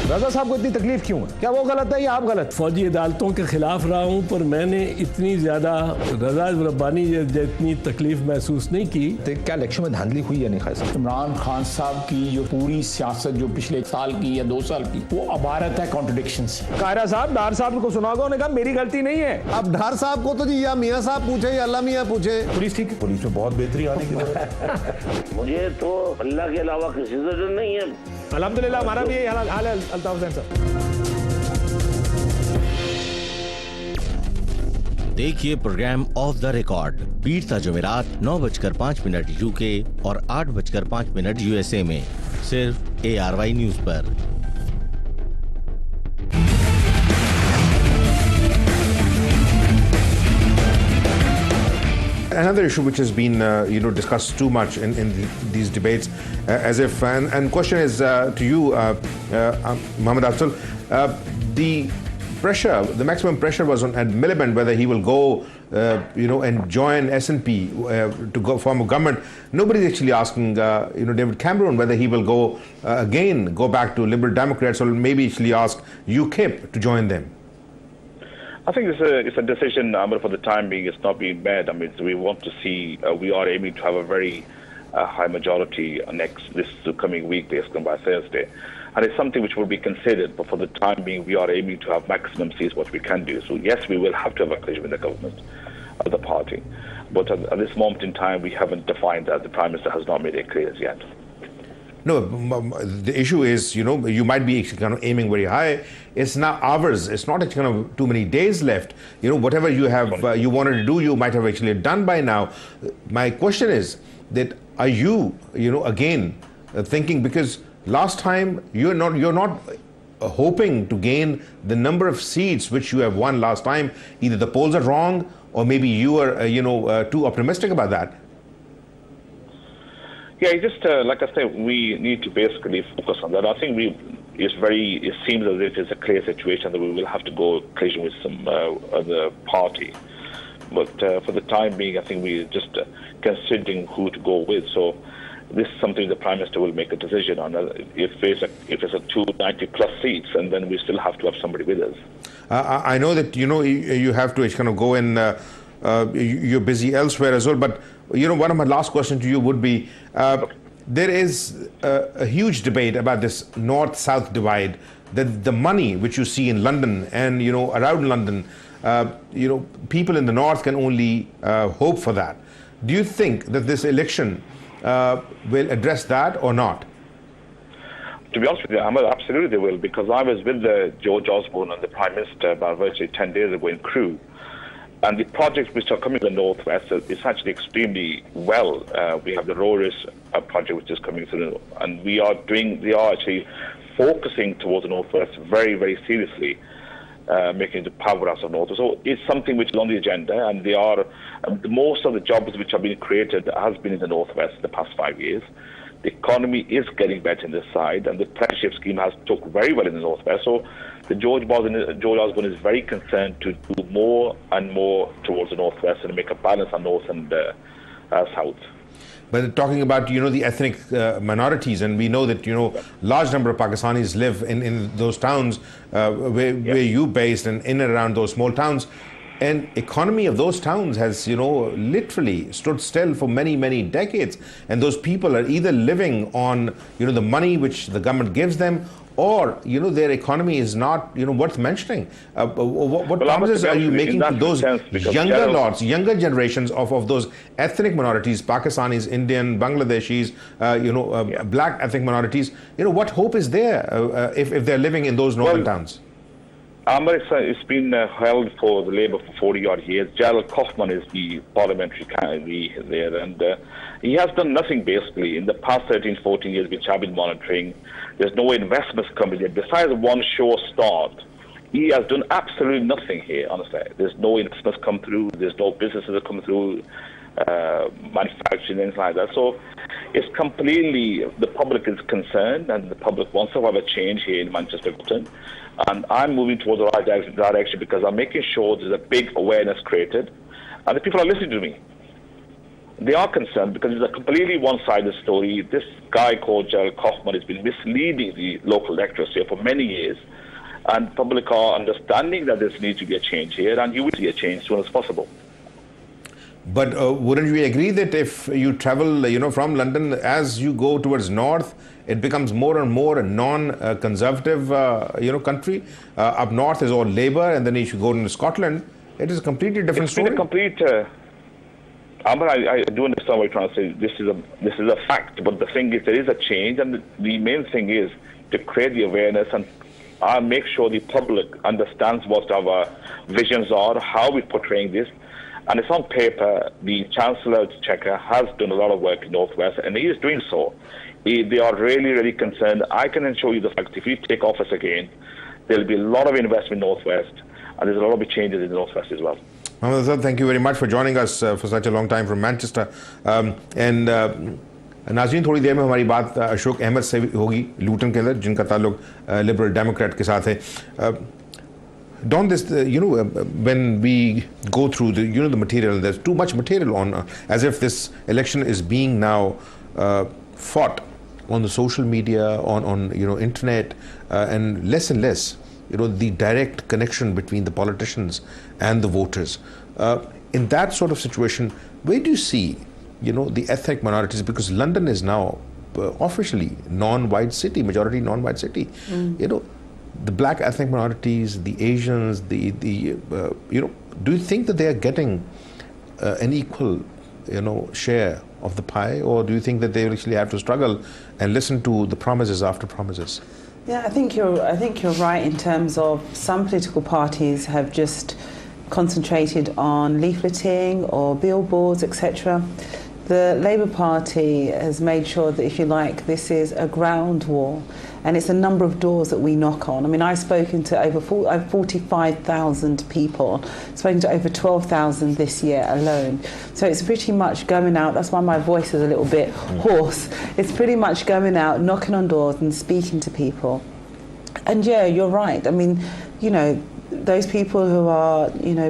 रजा साहब को इतनी तकलीफ क्यों है? क्या वो गलत है या आप गलत? फौजी अदालतों के खिलाफ रहा हूँ, पर मैंने इतनी ज्यादा रजा रब्बानी जितनी तकलीफ महसूस नहीं की। तो क्या इलेक्शन में धांधली हुई या नहीं खाई साहब? इमरान खान साहब की जो पूरी सियासत जो पिछले साल की या 2 साल की, वो अबारत है कॉन्ट्रडिक्शंस। कायरा साहब डार साहब को सुना होगा, उन्होंने कहा मेरी गलती नहीं है। अब डार साहब को तो जी या मियाँ साहब पूछे या अल्लाह मियाँ पूछे। पुलिस ठीक है, पुलिस में बहुत बेहतरी आने की जरूरत। मुझे तो अल्लाह के अलावा किसी से डर नहीं है। अल्हम्दुलिल्लाह हमारा भी यही हाल है। अल्ताफ हुसैन साहब, देखिए प्रोग्राम ऑफ द रिकॉर्ड पीर था जुमेरात 9:05 यूके और 8:05 यूएसए में, सिर्फ ARY न्यूज पर। Another issue which has been, discussed too much in these debates, as if, and question is to you, Mohammed Afzal, the pressure, the maximum pressure was on Ed Miliband whether he will go, and join SNP to go form a government. Nobody's actually asking, David Campbell whether he will go back to Liberal Democrats, or maybe actually ask UKIP to join them. I think it's a decision, for the time being, it's not being made. I mean, we want to see, we are aiming to have a very high majority this coming week, basically by Thursday. And it's something which will be considered, but for the time being, we are aiming to have maximum seats, what we can do. So yes, we will have to have a collision with the government of the party. But at this moment in time, we haven't defined that. The Prime Minister has not made it clear as yet. No, the issue is, you might be kind of aiming very high. It's now hours. It's not kind of too many days left. Whatever you have, you wanted to do, you might have actually done by now. My question is that are you, again thinking, because last time you're not hoping to gain the number of seats which you have won last time. Either the polls are wrong, or maybe you are, too optimistic about that. Yeah, just like I said, we need to basically focus on that. I think it seems as if it's a clear situation that we will have to go collision with some other party. But for the time being, I think we're just considering who to go with. So this is something the Prime Minister will make a decision on. If it's a 290 plus seats, and then we still have to have somebody with us. I know that you have to kind of go in. You're busy elsewhere as well, but one of my last questions to you would be, there is a huge debate about this north-south divide, that the money which you see in London and around London, people in the north can only hope for that. Do you think that this election will address that or not? To be honest with you, absolutely they will, because I was with George Osborne and the Prime Minister about virtually 10 days ago in Crewe. And the projects which are coming to the northwest is actually extremely well. We have the Rorris project which is coming through, and they are actually focusing towards the northwest very, very seriously, making it the powerhouse of north. So it's something which is on the agenda, and they are most of the jobs which have been created has been in the northwest in the past 5 years. The economy is getting better in this side, and the apprenticeship scheme has took very well in the northwest. So the George Osborne is very concerned to do more and more towards the northwest and make a balance on north and south. But talking about the ethnic minorities, and we know that large number of Pakistanis live in those towns where you based, and in and around those small towns, and economy of those towns has literally stood still for many decades, and those people are either living on the money which the government gives them, or their economy is not worth mentioning. What promises are you making to those younger generations of those ethnic minorities, Pakistanis, Indian, Bangladeshis, black ethnic minorities? What hope is there if they're living in those northern towns? It's been held for the Labour for 40-odd years. Gerald Kaufman is the parliamentary candidate there, and he has done nothing basically in the past 13, 14 years which I've been monitoring. There's no investments coming in. Besides one sure start, he has done absolutely nothing here, honestly. There's no investments come through. There's no businesses that come through, manufacturing, anything like that. So it's completely, the public is concerned, and the public wants to have a change here in Manchester. And I'm moving towards the right direction because I'm making sure there's a big awareness created, and the people are listening to me. they are concerned because it's a completely one-sided story. This guy called Gerald Kaufman has been misleading the local electors here for many years, and public are understanding that there needs to be a change here, and you will see a change as soon as possible. But wouldn't we agree that if you travel, from London, as you go towards north, it becomes more and more a non-conservative, country? Up north is all Labour, and then if you go to Scotland, it is a completely different story. It's been a complete. Amber, I do understand what you're trying to say. This is a fact, but the thing is, there is a change, and the main thing is to create the awareness and make sure the public understands what our visions are, how we're portraying this. And it's on paper. The Chancellor Checker has done a lot of work in Northwest, and he is doing so. They are really, really concerned. I can assure you the fact, if we take office again, there'll be a lot of investment in Northwest, and there's a lot of changes in the Northwest as well. Mohammed Azad, thank you very much for joining us for such a long time from Manchester. नाज़रीन, थोड़ी देर में हमारी बात अशोक अहमद से होगी, लूटन के अंदर, जिनका ताल्लुक लिबरल डेमोक्रेट के साथ है. Don, this, when we go through the material, there's too much material on, as if this election is being now fought on the social media, on internet, and less, the direct connection between the politicians and the voters. In that sort of situation, where do you see, the ethnic minorities? Because London is now officially non-white city, majority non-white city. The black ethnic minorities, the Asians, do you think that they are getting an equal, share of the pie, or do you think that they actually have to struggle and listen to the promises after promises? Yeah, I think you're right in terms of some political parties have just concentrated on leafleting or billboards, etc. The Labour Party has made sure that, if you like, this is a ground war, and it's a number of doors that we knock on. I mean, I've spoken to over 45,000 people, spoken to over 12,000 this year alone. So it's pretty much going out. That's why my voice is a little bit hoarse. It's pretty much going out, knocking on doors and speaking to people. And yeah, you're right. I mean, those people who are,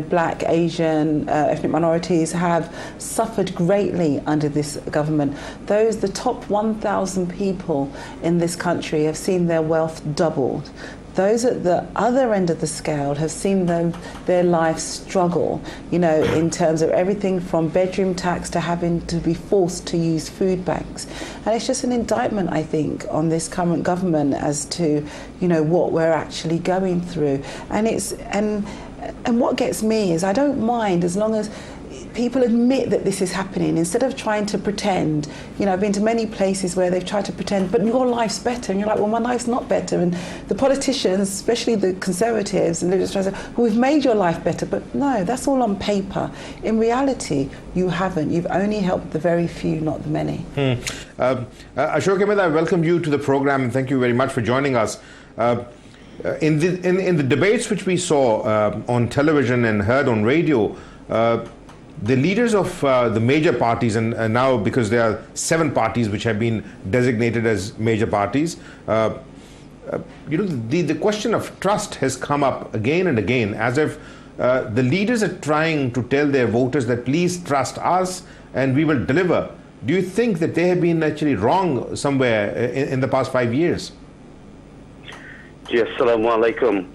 black, Asian, ethnic minorities have suffered greatly under this government. The top 1,000 people in this country have seen their wealth doubled. Those at the other end of the scale have seen their lives struggle, in terms of everything from bedroom tax to having to be forced to use food banks. And it's just an indictment, I think, on this current government as to, what we're actually going through. And what gets me is I don't mind as long as people admit that this is happening, instead of trying to pretend. I've been to many places where they've tried to pretend, but your life's better, and you're like, well, my life's not better. And the politicians, especially the Conservatives and liberals, try to say, well, we've made your life better. But no, that's all on paper. In reality, you haven't. You've only helped the very few, not the many. Ashok Ahmed, I welcome you to the program, and thank you very much for joining us. In the debates which we saw on television and heard on radio, the leaders of the major parties, and now because there are 7 parties which have been designated as major parties, the question of trust has come up again and again, as if the leaders are trying to tell their voters that please trust us and we will deliver. Do you think that they have been actually wrong somewhere in the past 5 years? Yes, Assalamu alaikum.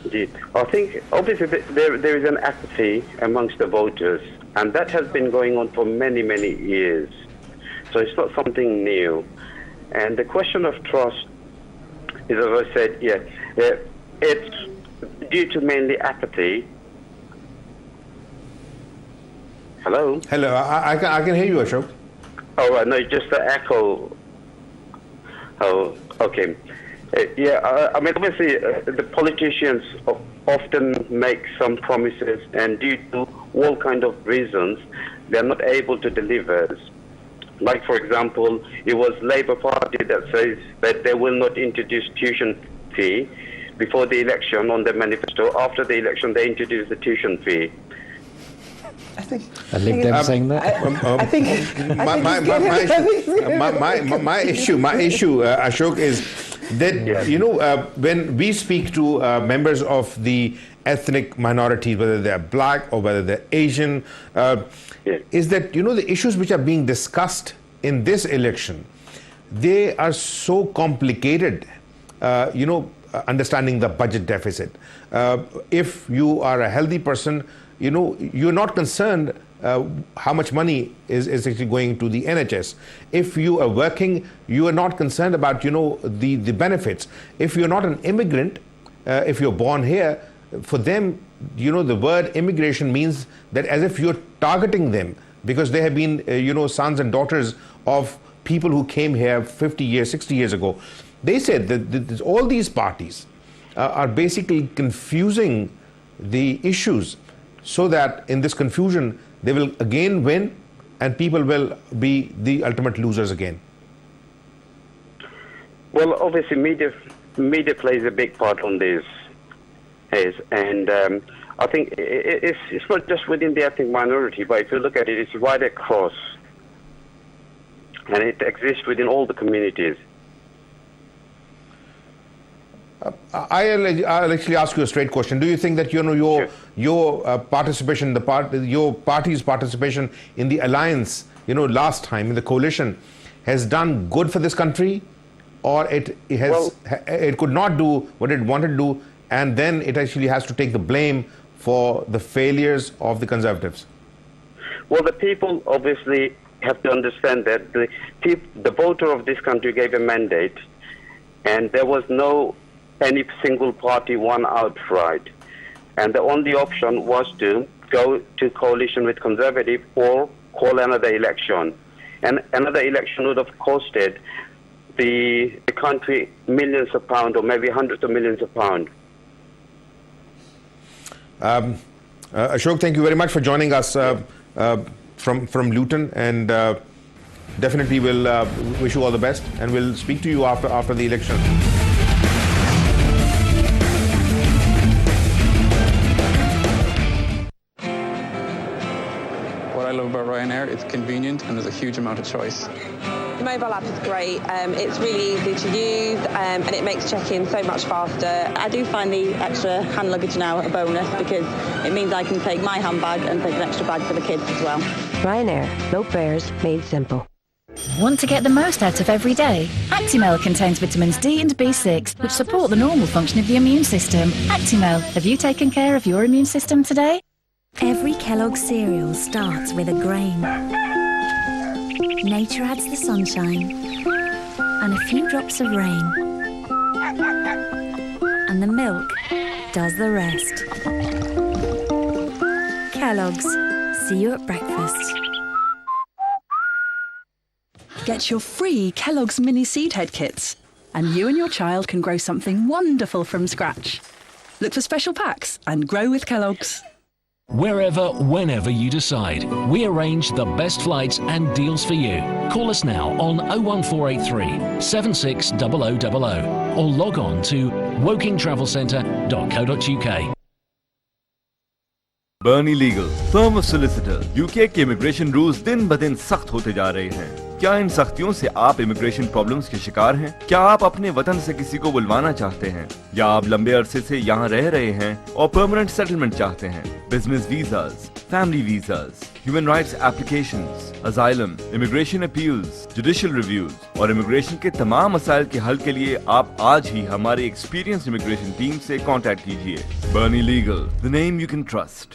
Indeed. I think obviously there is an apathy amongst the voters, and that has been going on for many, many years. So it's not something new. And the question of trust is, as I said, it's due to mainly apathy. Hello? Hello, I can hear you, Ashok. Oh, right, no, just the echo. Oh, okay. I mean, obviously, the politicians often make some promises, and due to all kind of reasons, they're not able to deliver. Like, for example, it was Labour Party that says that they will not introduce tuition fee before the election on their manifesto. After the election, they introduced the tuition fee. I think them saying that. My issue, Ashok, is that when we speak to members of the ethnic minorities, whether they're black or whether they're Asian, is that, the issues which are being discussed in this election, they are so complicated, understanding the budget deficit. If you are a healthy person, you're not concerned how much money is actually going to the NHS. If you are working, you are not concerned about, the benefits. If you're not an immigrant, if you're born here, for them, the word immigration means that as if you're targeting them because they have been, sons and daughters of people who came here 50 years, 60 years ago. They said that all these parties are basically confusing the issues so that in this confusion, they will again win and people will be the ultimate losers again. Well, obviously, media plays a big part on this. And I think it's not just within the ethnic minority, but if you look at it, it's right across. And it exists within all the communities. I'll actually ask you a straight question. Do you think that your participation, your party's participation in the alliance, last time in the coalition, has done good for this country, or it could not do what it wanted to do, and then it actually has to take the blame for the failures of the Conservatives? Well, the people obviously have to understand that the voter of this country gave a mandate, and there was any single party won outright. And the only option was to go to coalition with Conservative or call another election. And another election would have costed the country millions of pounds or maybe hundreds of millions of pounds. Ashok, thank you very much for joining us from Luton, and definitely we'll wish you all the best, and we'll speak to you after the election. What I love about Ryanair, it's convenient and there's a huge amount of choice. The mobile app is great. It's really easy to use and it makes check-in so much faster. I do find the extra hand luggage now a bonus because it means I can take my handbag and take an extra bag for the kids as well. Ryanair, no fares, made simple. Want to get the most out of every day? Actimel contains vitamins D and B6, which support the normal function of the immune system. Actimel, have you taken care of your immune system today? Every Kellogg's cereal starts with a grain. Nature adds the sunshine and a few drops of rain. And the milk does the rest. Kellogg's, see you at breakfast. Get your free Kellogg's Mini Seed Head Kits, and you and your child can grow something wonderful from scratch. Look for special packs and grow with Kellogg's. Wherever, whenever you decide, we arrange the best flights and deals for you. Call us now on 01483 760000 or log on to wokingtravelcentre.co.uk. Bernie Legal, firm of solicitor. UK के immigration rules दिन ब दिन सख्त होते जा रहे हैं। क्या इन सख्तियों से आप इमिग्रेशन प्रॉब्लम्स के शिकार हैं? क्या आप अपने वतन से किसी को बुलवाना चाहते हैं, या आप लंबे अरसे से यहाँ रह रहे हैं और परमानेंट सेटलमेंट चाहते हैं? Business visas, family visas, human rights applications, asylum, immigration appeals, judicial reviews और इमिग्रेशन के तमाम मसाइल के हल के लिए आप आज ही हमारे एक्सपीरियंस्ड इमिग्रेशन टीम से कॉन्टैक्ट कीजिए। Bernie Legal, the name you can trust.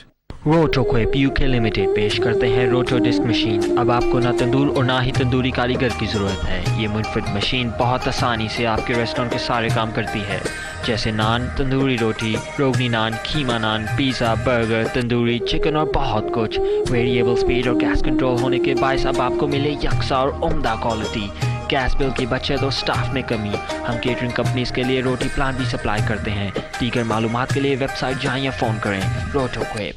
Rotoquip UK Limited पेश करते हैं रोटो डिस्क मशीन। अब आपको ना तंदूर और ना ही तंदूरी कारीगर की ज़रूरत है। ये मुनफिद मशीन बहुत आसानी से आपके रेस्टोरेंट के सारे काम करती है, जैसे नान, तंदूरी रोटी, रोगनी नान, कीमा नान, पिज़्ज़ा, बर्गर, तंदूरी चिकन और बहुत कुछ। वेरिएबल स्पीड और गैस कंट्रोल होने के बायस अब आपको मिले यकसा और उम्दा क्वालिटी। गैस बिल की बचत और स्टाफ में कमी। हम केटरिंग कंपनीज के लिए रोटी प्लान भी सप्लाई करते हैं। दीगर मालूमात के लिए वेबसाइट जाएं या फ़ोन करें। रोटोक्विप।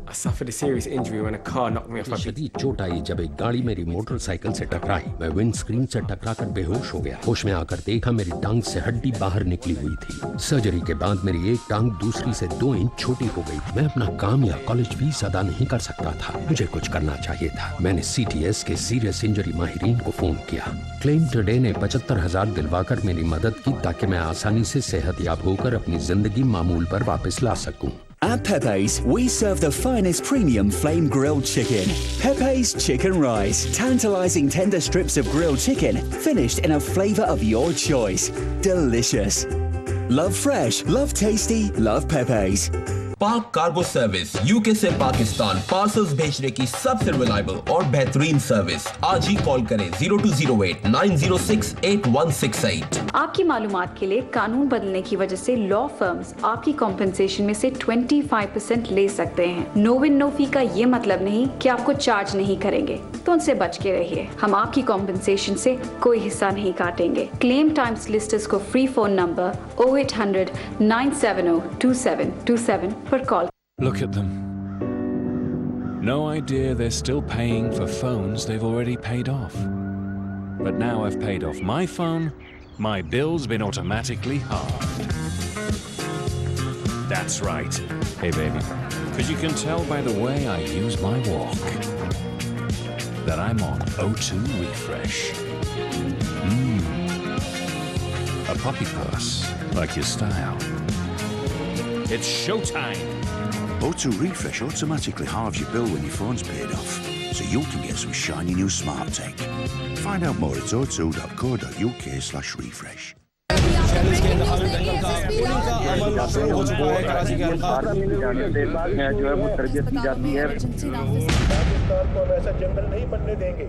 I suffered a serious injury when a car knocked me off my feet. शदीद चोट आई जब एक गाड़ी मेरी मोटरसाइकिल से टकराई। मैं विंडस्क्रीन से टकराकर बेहोश हो गया। होश में आकर देखा मेरी टांग से हड्डी बाहर निकली हुई थी। सर्जरी के बाद मेरी एक टांग दूसरी से 2 इंच छोटी हो गई। मैं अपना काम या कॉलेज फीस अदा नहीं कर सकता था। मुझे कुछ करना चाहिए था। मैंने CTS के सीरियस इंजरी माहिरीन को फोन किया। क्लेम टुडे ने 75,000 दिलवाकर मेरी मदद की ताकि मैं आसानी से सेहतयाब होकर अपनी जिंदगी मामूल पर वापस ला सकूं। At Pepe's, we serve the finest premium flame grilled chicken. Pepe's Chicken Rice. Tantalizing tender strips of grilled chicken, finished in a flavor of your choice. Delicious. Love fresh, love tasty, love Pepe's. पाक cargo service, UK से Pakistan parcels भेजने की सबसे reliable और बेहतरीन service. आज ही call करें 0208 906 8168। आपकी मालूमात के लिए कानून बदलने की वजह से लॉ फर्म्स आपकी कॉम्पेंसेशन में से 25% ले सकते हैं। नो विन नो फी का ये मतलब नहीं कि आपको चार्ज नहीं करेंगे, तो उनसे बच के रहिए। हम आपकी कॉम्पेंसेशन से कोई हिस्सा नहीं काटेंगे। क्लेम टाइम सोलिसिटर्स को फ्री फोन नंबर 0800 970 2727 पर call. Look at them. No idea they're still paying for phones they've already paid off. But now I've paid off my phone, my bill's been automatically halved. That's right. Hey baby, because you can tell by the way I use my walk that I'm on O2 refresh. A puppy purse, like your style. It's showtime. O2 Refresh automatically halves your bill when your phone's paid off, so you can get some shiny new smart tech. Find out more at o2.co.uk/refresh. जो है वो तरबियत की जाती है। ऐसा general नहीं बनने देंगे।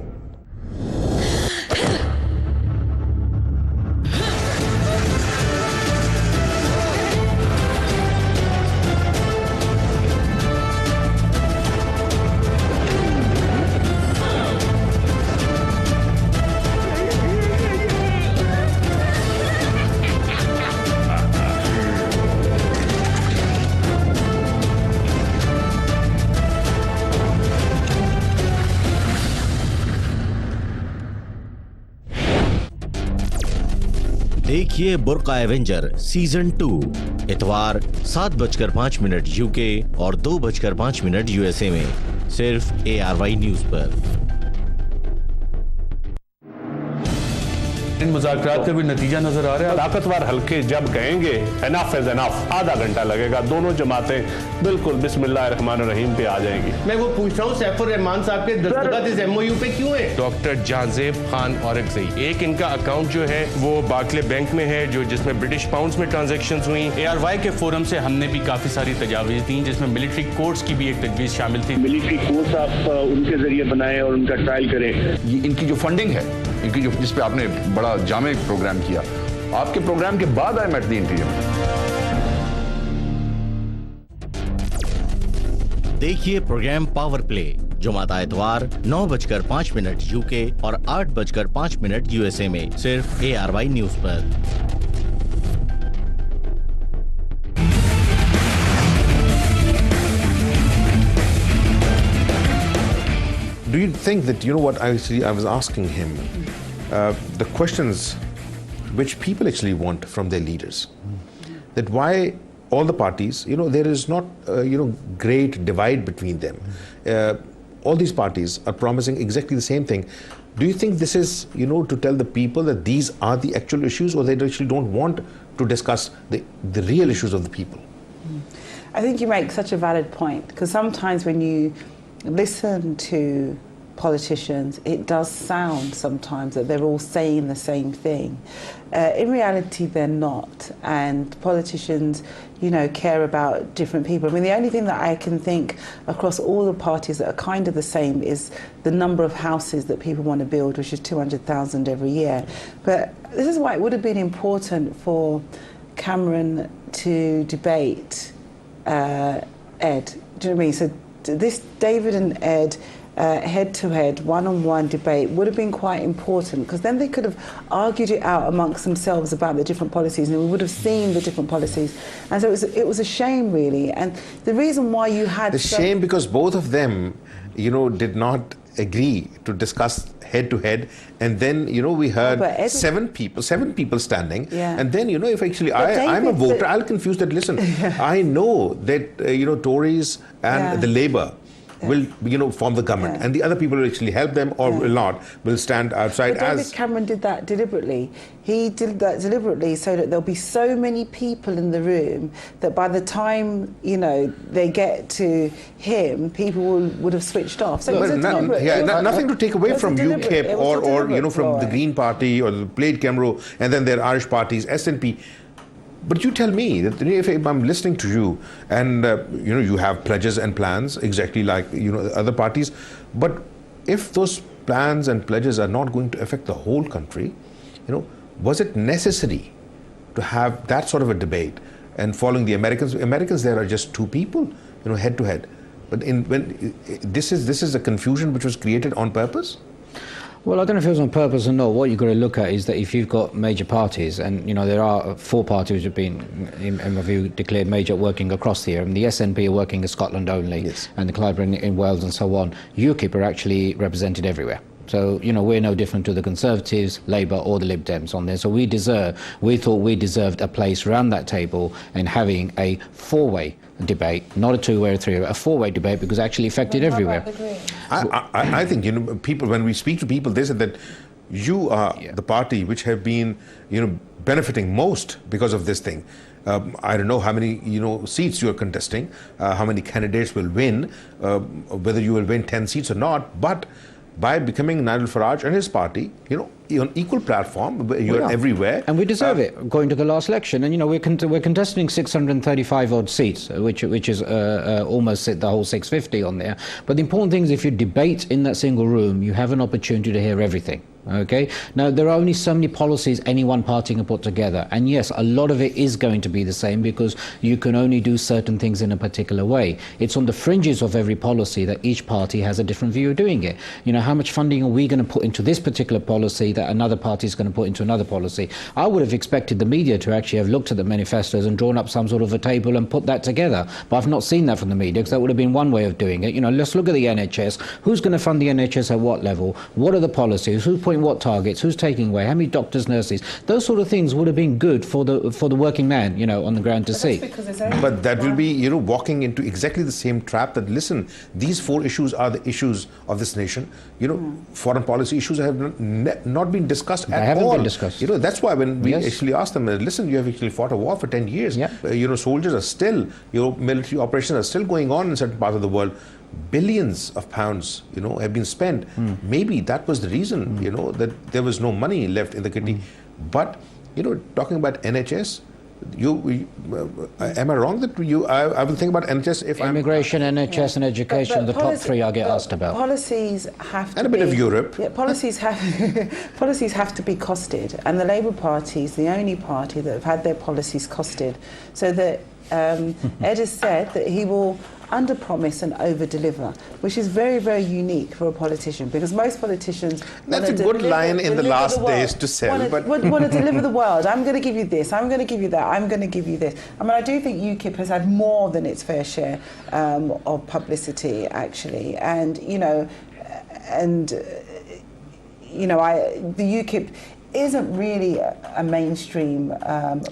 देखिए बुर्का एवेंजर सीजन 2 इतवार 7:05 यूके और 2:05 यूएसए में सिर्फ ARY न्यूज पर। इन मुज़ाकरात का भी नतीजा नजर आ रहा है। ताकतवर हल्के जब कहेंगे एनफ इज एनफ, आधा घंटा लगेगा, दोनों जमातें बिल्कुल बिस्मिल्लाहिर्रहमानिर्रहीम पे आ जाएंगी। मैं वो पूछ रहा हूँ सैफुर रहमान साहब के दस्तखत इस MOU पे क्यों है? डॉक्टर जहांजेब खान औरकज़ई, एक इनका अकाउंट जो है वो बार्कले बैंक में है, जो जिसमें ब्रिटिश पाउंड्स में ट्रांजैक्शंस हुई। ARY के फोरम से हमने भी काफी सारी तजावीज़ दी, जिसमें मिलिट्री कोर्ट्स की भी एक तजवीज़ शामिल थी। मिलिट्री कोर्ट्स आप उनके जरिए बनाए और उनका ट्रायल करें। इनकी जो फंडिंग है, इनकी जो जिस पे आपने बड़ा जामे प्रोग्राम किया, आपके प्रोग्राम के बाद आई मेट द इंटीरियर। देखिए प्रोग्राम पावर प्ले जुमाता इतवार 9:05 यूके और 8:05 यूएसए में सिर्फ ARY न्यूज पर। Do you think that, you know what, I was asking him, the questions which people actually want from their leaders, that why all the parties, there is not, great divide between them. All these parties are promising exactly the same thing. Do you think this is, to tell the people that these are the actual issues, or they actually don't want to discuss the real issues of the people? I think you make such a valid point, because sometimes when you listen to politicians, it does sound sometimes that they're all saying the same thing. In reality, they're not. And politicians, care about different people. I mean, the only thing that I can think across all the parties that are kind of the same is the number of houses that people want to build, which is 200,000 every year. But this is why it would have been important for Cameron to debate Ed. Do you know what I mean? So this David and Ed head-to-head, one-on-one debate would have been quite important, because then they could have argued it out amongst themselves about the different policies, and we would have seen the different policies. And so it was a shame, really. And the reason why you had the shame, because both of them, did not agree to discuss head-to-head, and then we heard seven people standing, and then if actually I'm a voter, I'll confuse that. Listen, I know that Tories and the Labour will form the government, and the other people will actually help them or will not, will stand outside. But David Cameron did that deliberately. He did that deliberately so that there'll be so many people in the room that by the time they get to him, people would have switched off. So it was a deliberate. Nothing to take away from UKIP or from the Green Party or the Plaid Cymru, and then their Irish parties, SNP. But you tell me that if I'm listening to you, and you have pledges and plans exactly like other parties, but if those plans and pledges are not going to affect the whole country, was it necessary to have that sort of a debate? And following the Americans, there are just two people, head to head. But this is a confusion which was created on purpose. Well, I don't know if it was on purpose or not. What you've got to look at is that if you've got major parties, and there are 4 parties which have been, in my view, declared major, working across here. And the SNP are working in Scotland only, and the Clyburn in Wales and so on. UKIP are actually represented everywhere. So, we're no different to the Conservatives, Labour or the Lib Dems on there. So we thought we deserved a place around that table and having a 4-way debate, not a 2-way or 3-way, a 4-way debate, because it actually affected everywhere. I think, people, when we speak to people, they said that you are the party which have been, benefiting most because of this thing. I don't know how many, seats you are contesting, how many candidates will win, whether you will win 10 seats or not, but by becoming Nigel Farage and his party, you're on equal platform, you're everywhere. And we deserve it, going to the last election. And, we're contesting 635 odd seats, which is almost the whole 650 on there. But the important thing is, if you debate in that single room, you have an opportunity to hear everything. Okay. Now, there are only so many policies any one party can put together. And yes, a lot of it is going to be the same, because you can only do certain things in a particular way. It's on the fringes of every policy that each party has a different view of doing it. How much funding are we going to put into this particular policy that another party is going to put into another policy? I would have expected the media to actually have looked at the manifestos and drawn up some sort of a table and put that together. But I've not seen that from the media, because that would have been one way of doing it. Let's look at the NHS. Who's going to fund the NHS at what level? What are the policies? Who's putting what targets? Who's taking away? How many doctors, nurses? Those sort of things would have been good for the working man, on the ground to see. But that will be, walking into exactly the same trap that, listen, these 4 issues are the issues of this nation. Foreign policy issues have not been discussed at all. They haven't been discussed. That's why when we actually asked them, listen, you have actually fought a war for 10 years. Soldiers are still, military operations are still going on in certain parts of the world. Billions of pounds, have been spent. Maybe that was the reason, that there was no money left in the kitty. But, talking about NHS, am I wrong that I will think about NHS if immigration, NHS and education, the top 3 I get asked about. Policies have to and a bit of Europe. Yeah, policies have to be costed, and the Labour Party is the only party that have had their policies costed. So that Ed has said that he will under-promise and over-deliver, which is very, very unique for a politician, because most politicians... That's a good line in the last days to sell, want to deliver the world. I'm going to give you this, I'm going to give you that, I'm going to give you this. I mean, I do think UKIP has had more than its fair share of publicity, actually. And, the UKIP isn't really a mainstream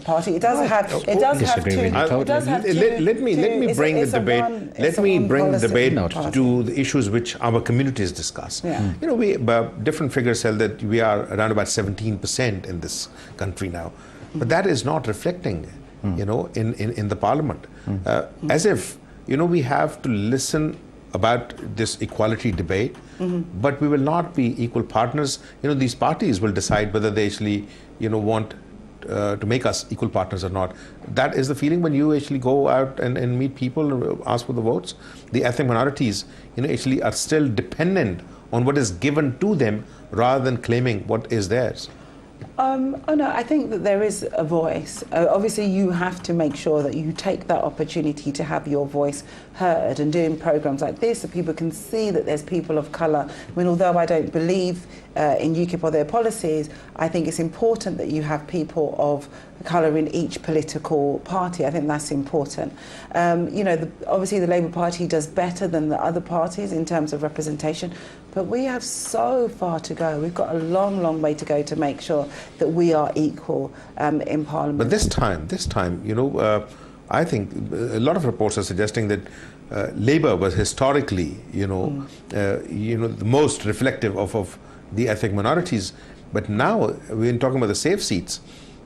party. It does have. It does have two. Let me bring the debate. Let me bring the debate to the issues which our communities discuss. We different figures tell that we are around about 17% in this country now, but that is not reflecting, in the Parliament, as if we have to listen about this equality debate, but we will not be equal partners. These parties will decide whether they actually, want to make us equal partners or not. That is the feeling when you actually go out and meet people, ask for the votes. The ethnic minorities, actually are still dependent on what is given to them rather than claiming what is theirs. Oh no, I think that there is a voice. Obviously, you have to make sure that you take that opportunity to have your voice heard, and doing programs like this so people can see that there's people of colour. I mean, although I don't believe in UKIP or their policies, I think it's important that you have people of colour in each political party. I think that's important. You know, obviously the Labour Party does better than the other parties in terms of representation, but we have so far to go. We've got a long, long way to go to make sure that we are equal in Parliament. But this time, you know, I think a lot of reports are suggesting that Labour was historically, the most reflective of the ethnic minorities. But now we're talking about the safe seats.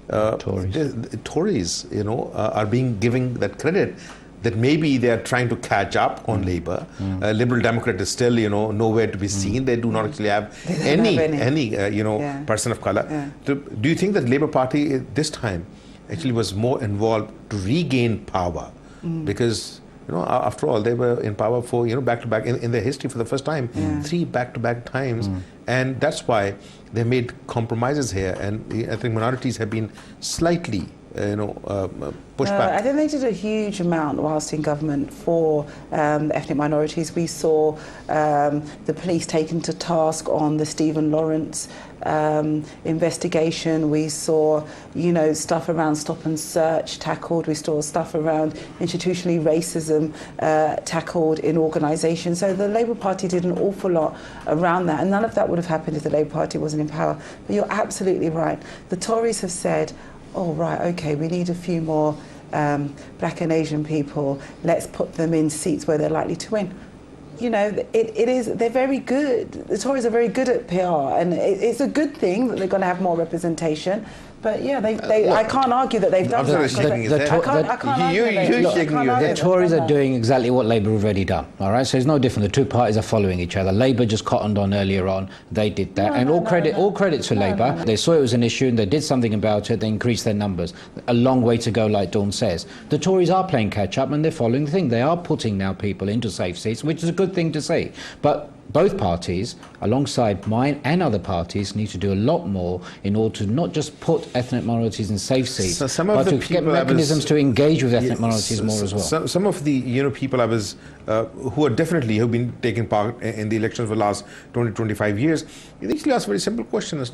The Tories, are being given that credit that maybe they are trying to catch up on Labour. Liberal Democrat is still, nowhere to be seen. They do not actually have any person of colour. Yeah. So do you think that Labour Party this time actually was more involved to regain power? Because after all, they were in power for back to back in their history for the first time, 3 back-to-back times, and that's why they made compromises here, and the ethnic minorities have been slightly pushed back. I think they did a huge amount whilst in government for ethnic minorities. We saw the police taken to task on the Stephen Lawrence investigation. We saw, stuff around stop and search tackled. We saw stuff around institutionally racism tackled in organisations. So the Labour Party did an awful lot around that, and none of that would have happened if the Labour Party wasn't in power. But you're absolutely right. The Tories have said, oh, right, OK, we need a few more black and Asian people. Let's put them in seats where they're likely to win. They're very good. The Tories are very good at PR, and it's a good thing that they're going to have more representation. But yeah, I can't argue that they've done that. The Tories are doing exactly what Labour have already done. All right, so it's no different. The two parties are following each other. Labour just cottoned on earlier on. They did that, all credit to Labour. They saw it was an issue and they did something about it. They increased their numbers. A long way to go, like Dawn says. The Tories are playing catch up and they're following the thing. They are putting now people into safe seats, which is a good thing to see. But both parties, alongside mine and other parties, need to do a lot more in order to not just put ethnic minorities in safe seats, but to get mechanisms to engage with ethnic minorities more as well. Some of the people who have been taking part in the elections for the last 20-25 years, they actually ask a very simple question: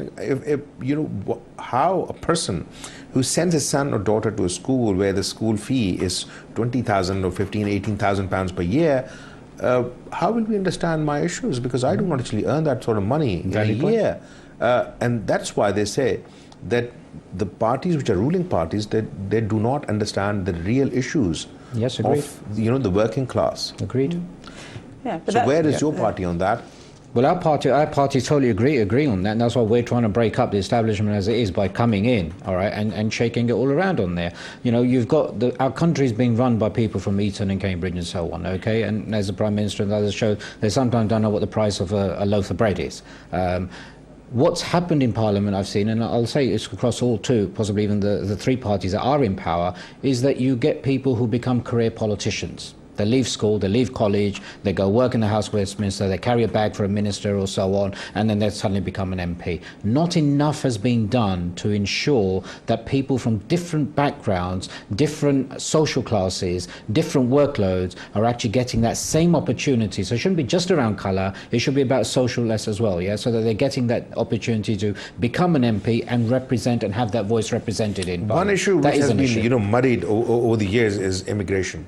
how a person who sends his son or daughter to a school where the school fee is 20,000 or 18,000 pounds per year. How will we understand my issues? Because I do not actually earn that sort of money in a year. And that's why they say that the parties which are ruling parties, they do not understand the real issues of the working class. Agreed. Yeah, so where is your party on that? Well, our party totally agree on that, and that's why we're trying to break up the establishment as it is by coming in, all right, and shaking it all around on there. You've got our country's being run by people from Eton and Cambridge and so on, okay, and as the Prime Minister and others show, they sometimes don't know what the price of a loaf of bread is. What's happened in Parliament, I've seen, and I'll say it's across all two, possibly even the three parties that are in power, is that you get people who become career politicians. They leave school, they leave college, they go work in the House of Westminster, they carry a bag for a minister or so on, and then they suddenly become an MP. Not enough has been done to ensure that people from different backgrounds, different social classes, different workloads are actually getting that same opportunity. So it shouldn't be just around colour, it should be about socialness as well, yeah? So that they're getting that opportunity to become an MP and represent and have that voice represented in Parliament. One issue which has been muddied over the years is immigration.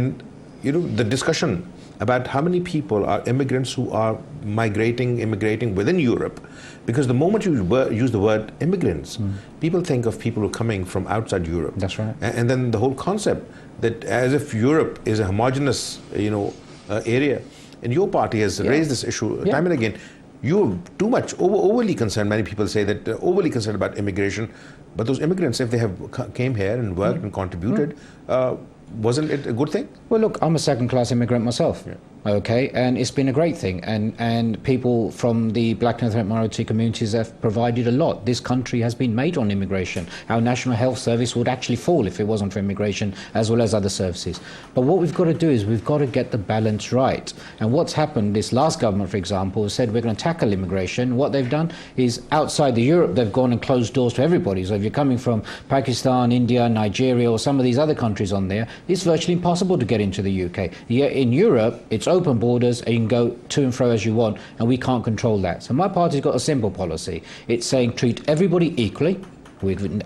And the discussion about how many people are immigrants who are immigrating within Europe, because the moment you use the word immigrants, people think of people who are coming from outside Europe. That's right. And then the whole concept that as if Europe is a homogenous, area, and your party has raised this issue time and again. You're too much overly concerned. Many people say that overly concerned about immigration, but those immigrants, if they have came here and worked and contributed. Wasn't it a good thing? Well, look, I'm a second-class immigrant myself. Okay, and it's been a great thing, and people from the black and ethnic minority communities have provided a lot. This country has been made on immigration. Our National Health Service would actually fall if it wasn't for immigration, as well as other services. But what we've got to do is we've got to get the balance right. And what's happened, this last government, for example, said we're going to tackle immigration. What they've done is outside the Europe, they've gone and closed doors to everybody. So if you're coming from Pakistan, India, Nigeria, or some of these other countries on there, it's virtually impossible to get into the UK. Yet in Europe, it's open borders and you can go to and fro as you want, and we can't control that. So my party's got a simple policy. It's saying treat everybody equally,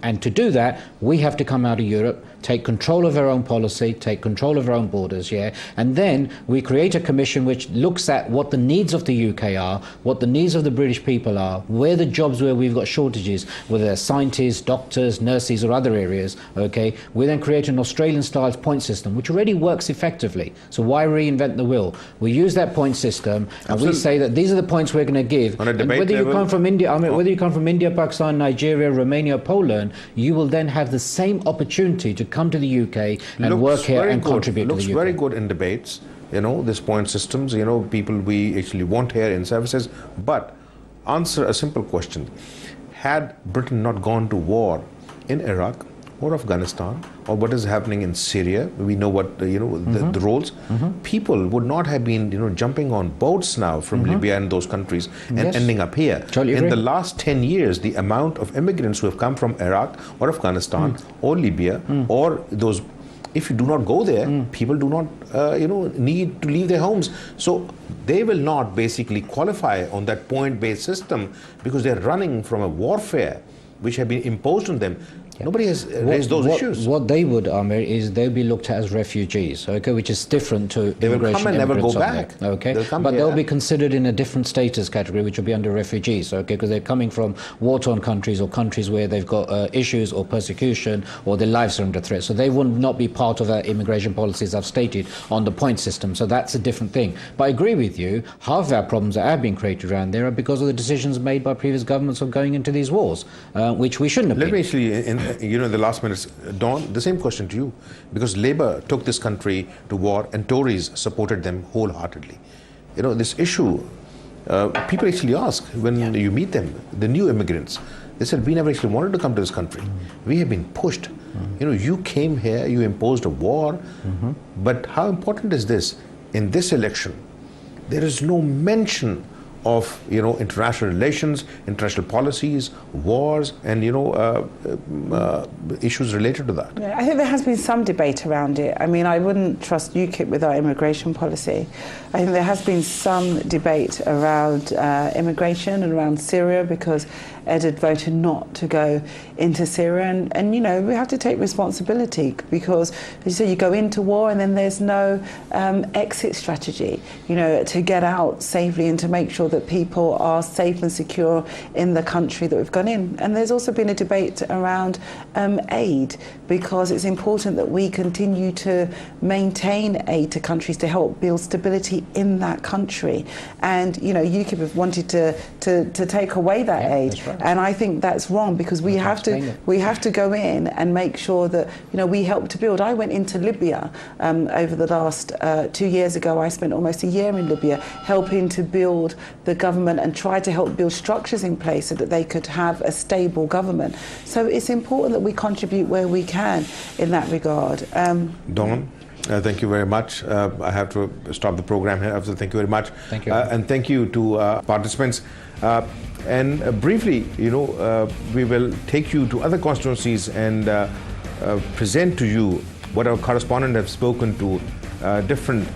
and to do that, we have to come out of Europe, take control of our own policy, take control of our own borders, and then we create a commission which looks at what the needs of the UK are, what the needs of the British people are, where the jobs where we've got shortages, whether they're scientists, doctors, nurses, or other areas, okay? We then create an Australian-style point system, which already works effectively. So why reinvent the wheel? We use that point system, and we say that these are the points we're going to give. On a debate whether level, you come from India, whether you come from India, Pakistan, Nigeria, Romania, Poland, you will then have the same opportunity to come to the UK and work here and contribute to the UK. Looks very good in debates, this point systems, people we actually want here in services. But answer a simple question. Had Britain not gone to war in Iraq or Afghanistan, or what is happening in Syria, we know what, the roles, people would not have been, jumping on boats now from Libya and those countries and ending up here. Totally in agree. the last 10 years, the amount of immigrants who have come from Iraq or Afghanistan or Libya or those, if you do not go there, people do not, need to leave their homes. So they will not basically qualify on that point-based system because they're running from a warfare which have been imposed on them. Nobody has raised those issues. What they would, Amir, is they'll be looked at as refugees, okay, which is different to they will come and never go back. Okay, but they'll be considered in a different status category, which will be under refugees, okay, because they're coming from war-torn countries or countries where they've got issues or persecution or their lives are under threat. So they will not be part of our immigration policies I've stated on the point system. So that's a different thing. But I agree with you, half of our problems that have been created around there are because of the decisions made by previous governments of going into these wars, which we shouldn't have Let been. me actually, in the last minutes, Dawn, the same question to you, because Labour took this country to war and Tories supported them wholeheartedly. This issue, people actually ask when you meet them, the new immigrants, they said, we never actually wanted to come to this country. We have been pushed. You came here, you imposed a war, but how important is this? In this election, there is no mention of international relations, international policies, wars, and issues related to that. Yeah, I think there has been some debate around it. I mean, I wouldn't trust UKIP with our immigration policy. I think there has been some debate around immigration and around Syria because Ed had voted not to go into Syria, and we have to take responsibility because, as you say, you go into war and then there's no exit strategy, to get out safely and to make sure that people are safe and secure in the country that we've gone in. And there's also been a debate around aid, because it's important that we continue to maintain aid to countries to help build stability in that country. And UKIP have wanted to take away that aid. That's right. And I think that's wrong because we have to go in and make sure that we help to build. I went into Libya over the last 2 years ago. I spent almost a year in Libya helping to build the government and try to help build structures in place so that they could have a stable government. So it's important that we contribute where we can in that regard. Dawn, thank you very much. I have to stop the program here. Thank you very much. Thank you. And thank you to participants. And briefly, we will take you to other constituencies and present to you what our correspondent have spoken to different